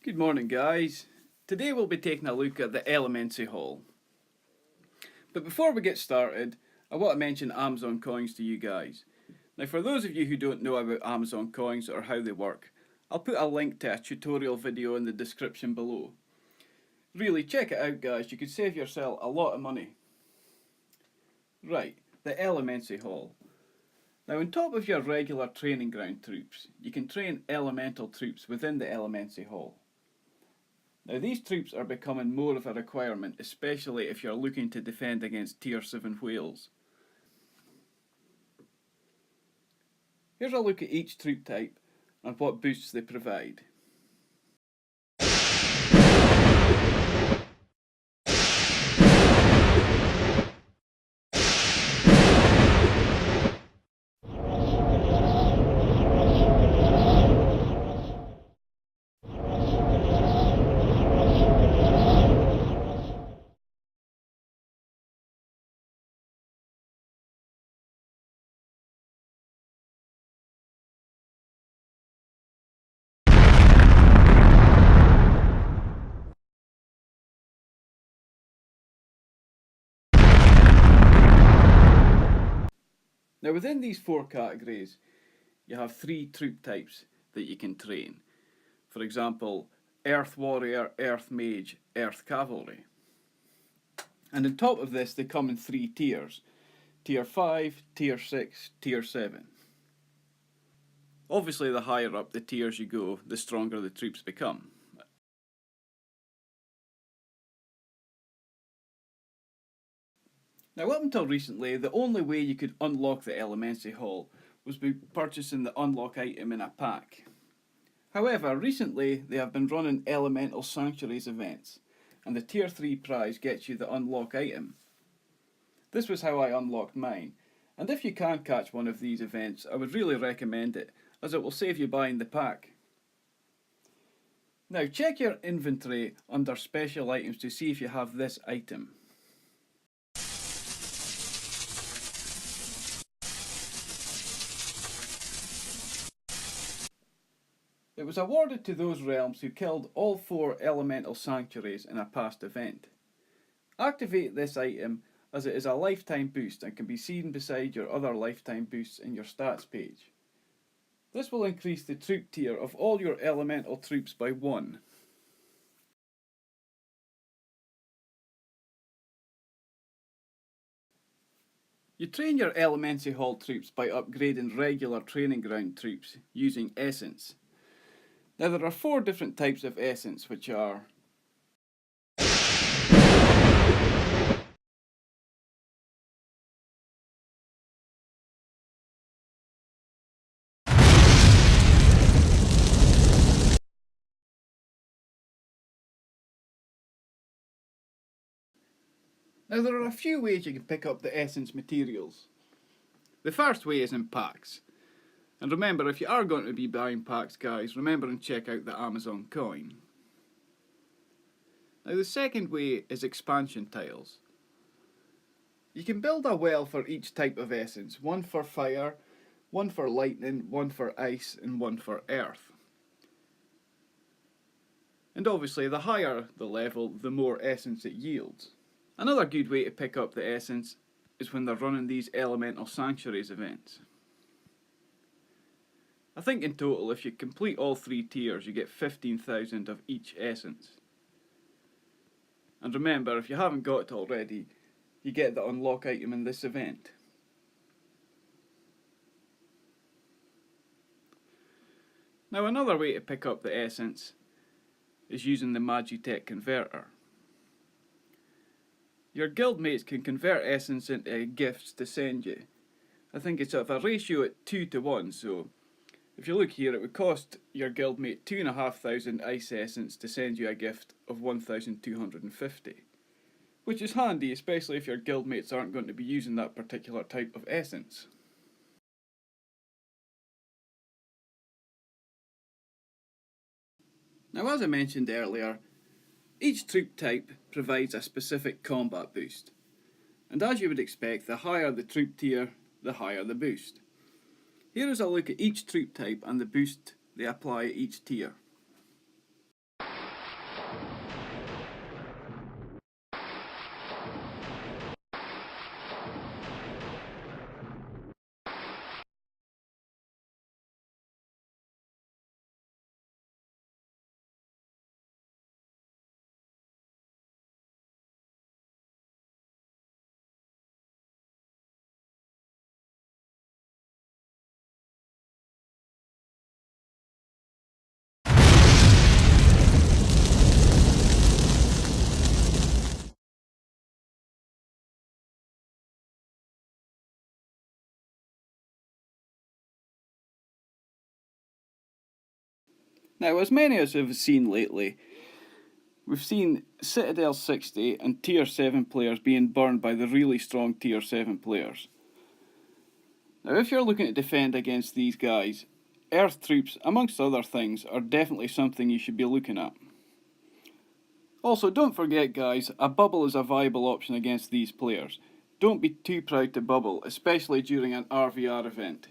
Good morning, guys. Today we'll be taking a look at the Elemency Hall. But before we get started, I want to mention Amazon coins to you guys. Now, for those of you who don't know about Amazon coins or how they work, I'll put a link to a tutorial video in the description below. Really, check it out, guys. You could save yourself a lot of money. Right, the Elemency Hall. Now, on top of your regular training ground troops, you can train elemental troops within the Elemency Hall. Now, these troops are becoming more of a requirement, especially if you're looking to defend against Tier 7 whales. Here's a look at each troop type and what boosts they provide. Now, within these four categories, you have three troop types that you can train. For example, Earth Warrior, Earth Mage, Earth Cavalry. And on top of this, they come in three tiers: Tier 5, Tier 6, Tier 7. Obviously, the higher up the tiers you go, the stronger the troops become. Now, up until recently, the only way you could unlock the Elemency Hall was by purchasing the unlock item in a pack. However, recently they have been running Elemental Sanctuaries events, and the Tier 3 prize gets you the unlock item. This was how I unlocked mine, and if you can catch one of these events, I would really recommend it, as it will save you buying the pack. Now, check your inventory under special items to see if you have this item. It was awarded to those realms who killed all 4 elemental sanctuaries in a past event. Activate this item as it is a lifetime boost and can be seen beside your other lifetime boosts in your stats page. This will increase the troop tier of all your elemental troops by 1. You train your Elemency Hall troops by upgrading regular training ground troops using Essence. Now, there are 4 different types of essence, which are Now, there are a few ways you can pick up the essence materials. The first way is in packs. And remember, if you are going to be buying packs, guys, remember and check out the Amazon coin. Now, the second way is expansion tiles. You can build a well for each type of essence, one for fire, one for lightning, one for ice, and one for earth. And obviously, the higher the level, the more essence it yields. Another good way to pick up the essence is when they're running these Elemental Sanctuaries events. I think in total, if you complete all 3 tiers, you get 15,000 of each essence. And remember, if you haven't got it already, you get the unlock item in this event. Now, another way to pick up the essence is using the Magitech converter. Your guildmates can convert essence into gifts to send you. I think it's of a ratio at 2 to 1, so if you look here, it would cost your guildmate 2,500 ice essence to send you a gift of 1,250. Which is handy, especially if your guildmates aren't going to be using that particular type of essence. Now, as I mentioned earlier, each troop type provides a specific combat boost. And as you would expect, the higher the troop tier, the higher the boost. Here is a look at each troop type and the boost they apply at each tier. Now, as many as have seen lately, we've seen Citadel 60 and Tier 7 players being burned by the really strong Tier 7 players. Now, if you're looking to defend against these guys, Earth troops, amongst other things, are definitely something you should be looking at. Also, don't forget guys, a bubble is a viable option against these players. Don't be too proud to bubble, especially during an RVR event.